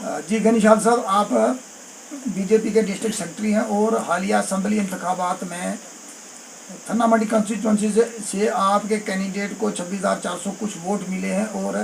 जी गनीशाल साहब, आप बीजेपी के डिस्ट्रिक्ट सेक्रेटरी हैं और हालिया असम्बली इंतखाबात में थन्ना मंडी कंस्टिट्यूंसी से आपके कैंडिडेट को 26,400 कुछ वोट मिले हैं और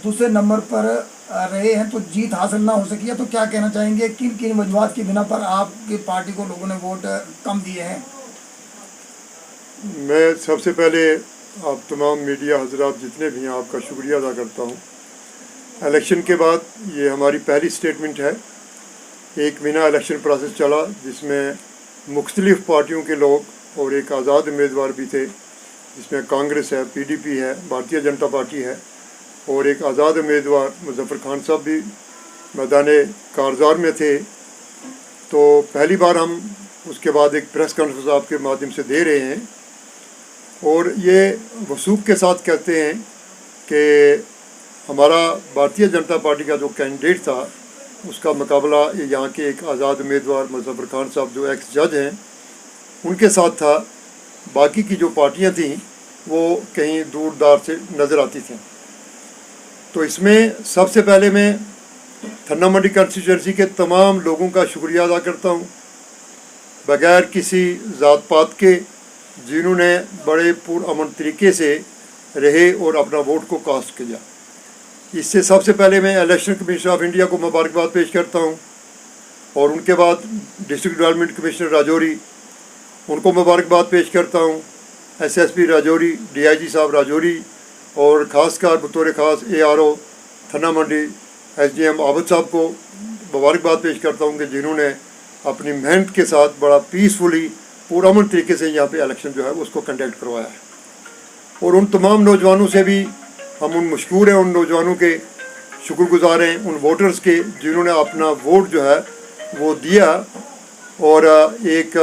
दूसरे नंबर पर रहे हैं, तो जीत हासिल ना हो सकी है। तो क्या कहना चाहेंगे, किन किन वजूहत की बिना पर आपकी पार्टी को लोगों ने वोट कम दिए हैं? मैं सबसे पहले आप तमाम मीडिया हजरात जितने भी हैं आपका शुक्रिया अदा करता हूँ। इलेक्शन के बाद ये हमारी पहली स्टेटमेंट है। एक महीना इलेक्शन प्रोसेस चला जिसमें मुख्तलिफ़ पार्टियों के लोग और एक आज़ाद उम्मीदवार भी थे, जिसमें कांग्रेस है, पीडीपी है, भारतीय जनता पार्टी है और एक आज़ाद उम्मीदवार मुजफ्फर खान साहब भी मैदान कारजार में थे। तो पहली बार हम उसके बाद एक प्रेस कॉन्फ्रेंस आपके माध्यम से दे रहे हैं और ये वसूख के साथ कहते हैं कि हमारा भारतीय जनता पार्टी का जो कैंडिडेट था उसका मुकाबला यहाँ के एक आज़ाद उम्मीदवार मुजफ्फर खान साहब जो एक्स जज हैं उनके साथ था। बाकी की जो पार्टियाँ थीं वो कहीं दूर दार से नज़र आती थीं। तो इसमें सबसे पहले मैं थन्ना मंडी कंस्टिट्यूंसी के तमाम लोगों का शुक्रिया अदा करता हूँ, बग़ैर किसी ज़ात पात के, जिन्होंने बड़े पुरअमन तरीके से रहे और अपना वोट को कास्ट किया। इससे सबसे पहले मैं इलेक्शन कमीशन ऑफ इंडिया को मुबारकबाद पेश करता हूँ और उनके बाद डिस्ट्रिक्ट डेवलपमेंट कमिश्नर राजौरी, उनको मुबारकबाद पेश करता हूँ। एसएसपी राजौरी, डीआईजी साहब राजौरी और ख़ासकर बतौर ख़ास एआरओ थन्ना मंडी एसडीएम आबद साहब को मुबारकबाद पेश करता हूँ कि जिन्होंने अपनी मेहनत के साथ बड़ा पीसफुली पुरअमन तरीके से यहाँ पे इलेक्शन जो है उसको कंडक्ट करवाया है। और उन तमाम नौजवानों से भी हम मशकूर हैं, उन नौजवानों के शुक्रगुजार हैं, उन वोटर्स के जिन्होंने अपना वोट जो है वो दिया। और एक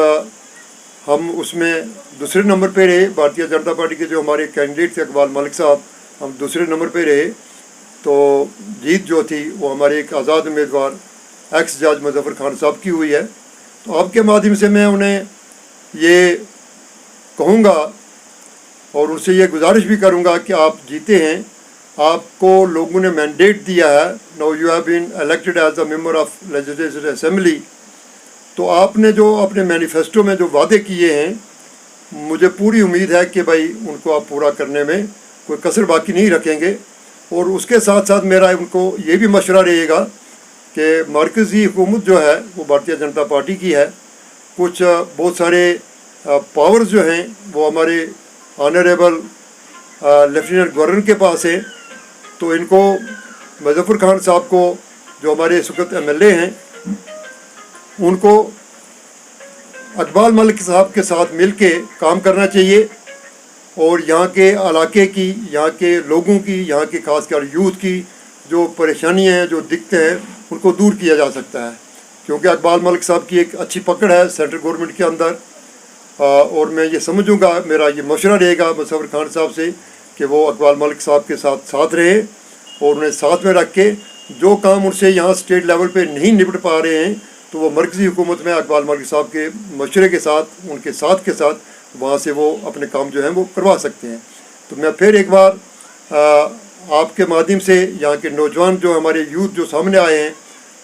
हम उसमें दूसरे नंबर पे रहे, भारतीय जनता पार्टी के जो हमारे कैंडिडेट थे इकबाल मलिक साहब, हम दूसरे नंबर पे रहे। तो जीत जो थी वो हमारे एक आज़ाद उम्मीदवार एक्स जज मुजफ्फर खान साहब की हुई है। तो आपके माध्यम से मैं उन्हें ये कहूँगा और उनसे ये गुजारिश भी करूँगा कि आप जीते हैं, आपको लोगों ने मैंडेट दिया है। Now you have been elected as a member of legislative assembly. तो आपने जो अपने मैनिफेस्टो में जो वादे किए हैं, मुझे पूरी उम्मीद है कि भाई उनको आप पूरा करने में कोई कसर बाकी नहीं रखेंगे। और उसके साथ साथ मेरा उनको ये भी मशवरा रहेगा कि मरकज़ी हुकूमत जो है वो भारतीय जनता पार्टी की है। कुछ बहुत सारे पावर्स जो हैं वो हमारे ऑनरेबल लेफ्टिनेंट गवर्नर के पास है। तो इनको मुजफ्फर खान साहब को जो हमारे इस वक्त एमएलए हैं उनको इकबाल मलिक साहब के साथ मिलके काम करना चाहिए और यहाँ के इलाके की, यहाँ के लोगों की, यहाँ के खासकर यूथ की जो परेशानियाँ हैं, जो दिक्कतें हैं, उनको दूर किया जा सकता है। क्योंकि इकबाल मलिक साहब की एक अच्छी पकड़ है सेंट्रल गवर्नमेंट के अंदर। और मैं ये समझूंगा, मेरा ये मशवरा रहेगा मुजफ्फर खान साहब से कि वो इकबाल मलिक साहब के साथ रहे और उन्हें साथ में रख के जो काम उनसे यहाँ स्टेट लेवल पे नहीं निपट पा रहे हैं तो वो मरकज़ी हुकूमत में इकबाल मलिक साहब के मशवरे के साथ, उनके साथ के साथ वहाँ से वो अपने काम जो हैं वो करवा सकते हैं। तो मैं फिर एक बार आपके माध्यम से यहाँ के नौजवान जो हमारे यूथ जो सामने आए हैं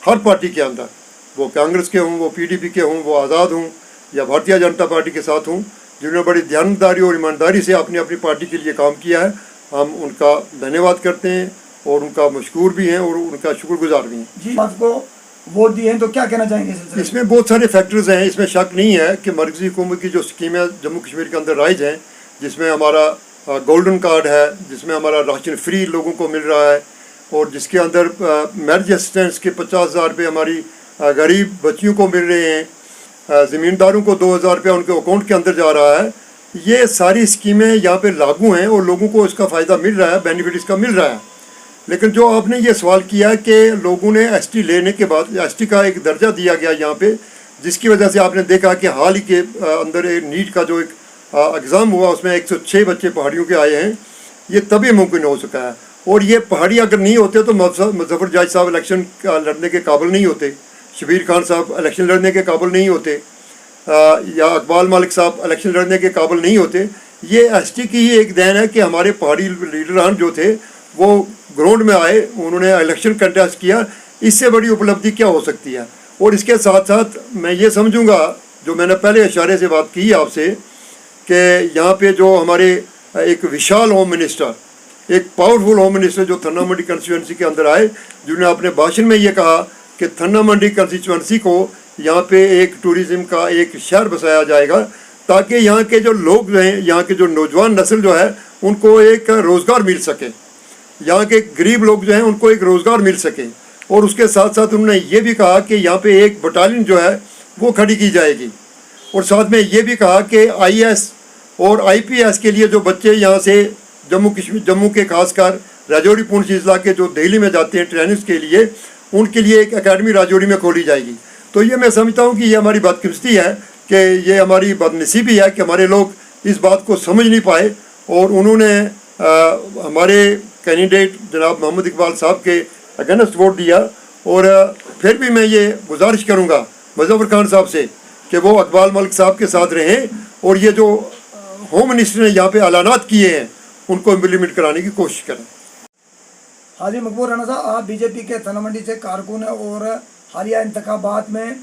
हर पार्टी के अंदर, वो कांग्रेस के हों, वो पीडीपी के हों, वो आज़ाद हों या भारतीय जनता पार्टी के साथ हूँ, जिन्होंने बड़ी ध्यानदारी और ईमानदारी से अपनी अपनी पार्टी के लिए काम किया है, हम उनका धन्यवाद करते हैं और उनका मशकूर भी हैं और उनका शुक्रगुजार भी हैं। जी, आपको वोट दिए हैं तो क्या कहना चाहेंगे? इसमें बहुत सारे फैक्टर्स हैं। इसमें शक नहीं है कि मरकज़ी हुकूमत की जो स्कीमें जम्मू कश्मीर के अंदर राइज हैं, जिसमें हमारा गोल्डन कार्ड है, जिसमें हमारा राशन फ्री लोगों को मिल रहा है और जिसके अंदर मैरिज असिस्टेंस के 50,000 रुपये हमारी गरीब बच्चियों को मिल रहे हैं, ज़मींदारों को 2,000 रुपया उनके अकाउंट के अंदर जा रहा है। ये सारी स्कीमें यहाँ पे लागू हैं और लोगों को इसका फ़ायदा मिल रहा है, बेनिफिट इसका मिल रहा है। लेकिन जो आपने ये सवाल किया कि लोगों ने एसटी लेने के बाद एसटी का एक दर्जा दिया गया यहाँ पे, जिसकी वजह से आपने देखा कि हाल ही के अंदर एक नीट का जो एक एग्ज़ाम हुआ उसमें 106 बच्चे पहाड़ियों के आए हैं। ये तभी मुमकिन हो सका है। और ये पहाड़ी अगर नहीं होते तो मुजफ्फर जज साहब इलेक्शन लड़ने के काबिल नहीं होते, शबीर खान साहब इलेक्शन लड़ने के काबिल नहीं होते, या इकबाल मलिक साहब इलेक्शन लड़ने के काबिल नहीं होते। ये एसटी की ही एक देन है कि हमारे पहाड़ी लीडरान जो थे वो ग्राउंड में आए, उन्होंने इलेक्शन कंटेस्ट किया। इससे बड़ी उपलब्धि क्या हो सकती है। और इसके साथ साथ मैं ये समझूंगा, जो मैंने पहले इशारे से बात की आपसे, कि यहाँ पे जो हमारे एक विशाल होम मिनिस्टर, एक पावरफुल होम मिनिस्टर जो थन्ना मंडी कंस्टिट्यूंसी के अंदर आए, जिन्होंने अपने भाषण में ये कहा कि थन्ना मंडी कंस्टिट्यूंसी को यहाँ पे एक टूरिज़्म का एक शहर बसाया जाएगा, ताकि यहाँ के जो लोग जो हैं, यहाँ के जो नौजवान नस्ल जो है, उनको एक रोज़गार मिल सके, यहाँ के गरीब लोग जो हैं उनको एक रोज़गार मिल सके। और उसके साथ साथ उन्होंने ये भी कहा कि यहाँ पे एक बटालियन जो है वो खड़ी की जाएगी। और साथ में ये भी कहा कि IAS और IPS के लिए जो बच्चे यहाँ से जम्मू के खासकर राजौरी पुंछ जिला के जो दिल्ली में जाते हैं ट्रेनिंग्स के लिए, उनके लिए एक एकेडमी राजौरी में खोली जाएगी। तो ये मैं समझता हूँ कि ये हमारी बदकिस्मती है, कि ये हमारी बदनसीबी है कि हमारे लोग इस बात को समझ नहीं पाए और उन्होंने हमारे कैंडिडेट जनाब मोहम्मद इकबाल साहब के अगेंस्ट वोट दिया। और फिर भी मैं ये गुजारिश करूँगा मुज़फ़्फ़र खान साहब से कि वो इकबाल मलिक साहब के साथ रहें और ये जो होम मिनिस्टर ने यहाँ पे ऐलानात किए हैं उनको इम्प्लीमेंट कराने की कोशिश करें। हाजी मकबूल राना साहब, आप बीजेपी के थन्ना मंडी से कारकुन हैं और हालिया इंतखाबात में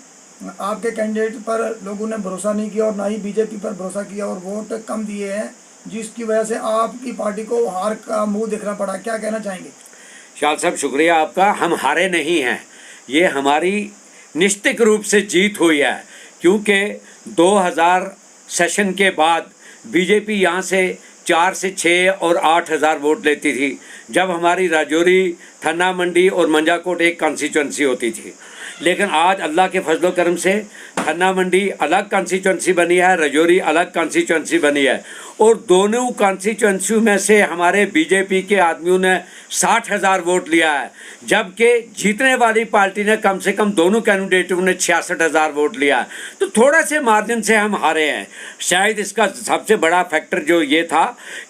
आपके कैंडिडेट पर लोगों ने भरोसा नहीं किया और ना ही बीजेपी पर भरोसा किया और वोट कम दिए हैं, जिसकी वजह से आपकी पार्टी को हार का मुंह देखना पड़ा। क्या कहना चाहेंगे? शाह साहब शुक्रिया आपका। हम हारे नहीं हैं, ये हमारी निश्चित रूप से जीत हुई है, क्योंकि 2000 सेशन के बाद बीजेपी यहाँ से 4 से 6 और 8,000 वोट लेती थी, जब हमारी राजौरी, थन्ना मंडी और मंजाकोट एक कॉन्स्टिट्यूंसी होती थी। लेकिन आज अल्लाह के फजलो करम से थन्ना मंडी अलग कॉन्स्टिट्यूंसी बनी है, राजौरी अलग कॉन्स्टिट्यूंसी बनी है, और दोनों कॉन्स्टिट्यूंसी में से हमारे बीजेपी के आदमियों ने 60,000 वोट लिया है, जबकि जीतने वाली पार्टी ने कम से कम दोनों कैंडिडेटों ने 66,000 वोट लिया है। तो थोड़ा से मार्जिन से हम हारे हैं। शायद इसका सबसे बड़ा फैक्टर जो ये था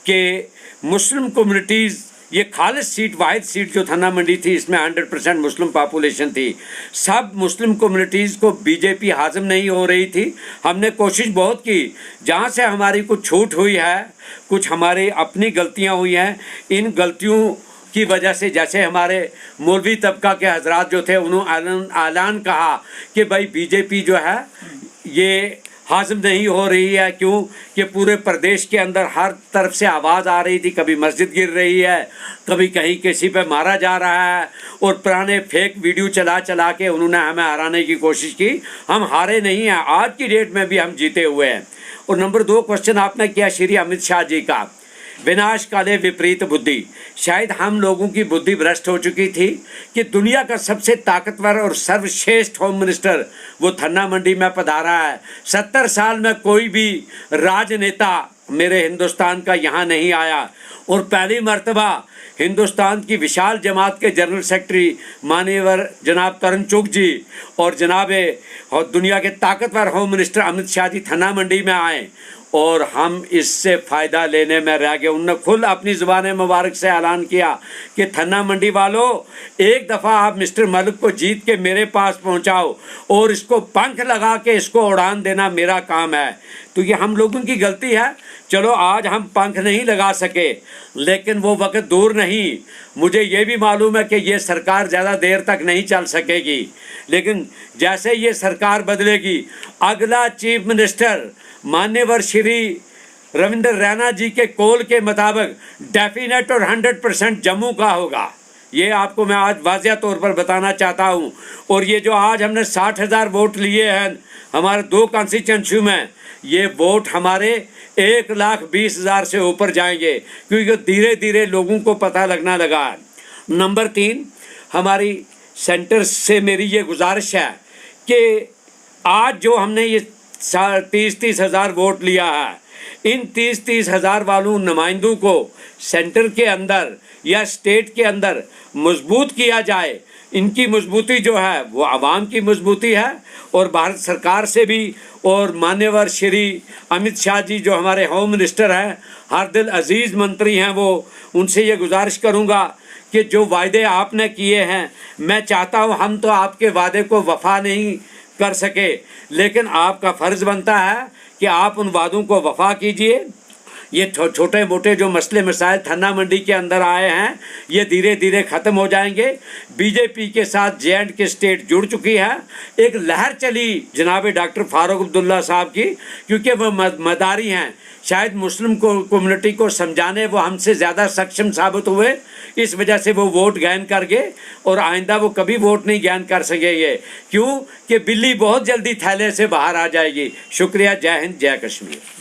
कि मुस्लिम कम्युनिटीज़, ये खालिस सीट, वाहिद सीट जो थन्ना मंडी थी, इसमें 100% मुस्लिम पॉपुलेशन थी। सब मुस्लिम कम्युनिटीज़ को बीजेपी हाजिम नहीं हो रही थी। हमने कोशिश बहुत की, जहाँ से हमारी कुछ छूट हुई है, कुछ हमारी अपनी गलतियाँ हुई हैं, इन गलतियों की वजह से, जैसे हमारे मौलवी तबका के हजरात जो थे, उन्होंने ऐलान कहा कि भाई बीजेपी जो है ये हाजिम नहीं हो रही है। क्यों कि पूरे प्रदेश के अंदर हर तरफ से आवाज़ आ रही थी, कभी मस्जिद गिर रही है, कभी कहीं किसी पे मारा जा रहा है, और पुराने फेक वीडियो चला चला के उन्होंने हमें हराने की कोशिश की। हम हारे नहीं हैं, आज की डेट में भी हम जीते हुए हैं। और नंबर 2 क्वेश्चन आपने किया श्री अमित शाह जी का, विनाश काले विपरीत बुद्धि। शायद हम लोगों की बुद्धि भ्रष्ट हो चुकी थी कि दुनिया का सबसे ताकतवर और सर्वश्रेष्ठ होम मिनिस्टर वो थन्ना मंडी में पधारा है। 70 साल में कोई भी राजनेता मेरे हिंदुस्तान का यहाँ नहीं आया, और पहली मर्तबा हिंदुस्तान की विशाल जमात के जनरल सेक्रेटरी माननीय जनाब तरुण चुग जी और जनाब दुनिया के ताकतवर होम मिनिस्टर अमित शाह जी थन्ना मंडी में आए, और हम इससे फ़ायदा लेने में रह गए। उन्होंने खुद अपनी ज़ुबान मुबारक से ऐलान किया कि थन्ना मंडी वालों, एक दफ़ा आप मिस्टर मलिक को जीत के मेरे पास पहुंचाओ और इसको पंख लगा के इसको उड़ान देना मेरा काम है। तो ये हम लोगों की गलती है। चलो आज हम पंख नहीं लगा सके, लेकिन वो वक्त दूर नहीं। मुझे ये भी मालूम है कि ये सरकार ज़्यादा देर तक नहीं चल सकेगी, लेकिन जैसे ये सरकार बदलेगी, अगला चीफ मिनिस्टर मान्यवर श्री रविंद्र रैना जी के कॉल के मुताबिक डेफिनेट और 100% जम्मू का होगा। ये आपको मैं आज वाज़िया तौर पर बताना चाहता हूँ। और ये जो आज हमने 60,000 वोट लिए हैं हमारे 2 कॉन्स्टिट्यूंसी में, ये वोट हमारे 1,20,000 से ऊपर जाएंगे, क्योंकि धीरे धीरे लोगों को पता लगना लगा। नंबर 3, हमारी सेंटर से मेरी ये गुजारिश है कि आज जो हमने ये 30-30 हज़ार वोट लिया है, इन 30-30 हज़ार वालों नुमाइंदों को सेंटर के अंदर या स्टेट के अंदर मजबूत किया जाए। इनकी मजबूती जो है वो आवाम की मजबूती है, और भारत सरकार से भी, और मान्यवर श्री अमित शाह जी जो हमारे होम मिनिस्टर हैं, हर दिल अजीज़ मंत्री हैं, वो उनसे ये गुजारिश करूँगा कि जो वायदे आपने किए हैं, मैं चाहता हूँ, हम तो आपके वादे को वफा नहीं कर सके, लेकिन आपका फ़र्ज़ बनता है कि आप उन वादों को वफा कीजिए। ये छोटे मोटे जो मसले मसाइल थन्ना मंडी के अंदर आए हैं ये धीरे धीरे ख़त्म हो जाएंगे। बीजेपी के साथ J&K स्टेट जुड़ चुकी है। एक लहर चली जनाब डॉक्टर फारूक अब्दुल्ला साहब की, क्योंकि वो मदारी हैं, शायद मुस्लिम कम्युनिटी को समझाने वो हमसे ज़्यादा सक्षम साबित हुए, इस वजह से वो वोट गैन कर गए और आइंदा वो कभी वोट नहीं गैन कर सकेंगे। क्यों कि बिल्ली बहुत जल्दी थैले से बाहर आ जाएगी। शुक्रिया। जय हिंद, जय कश्मीर।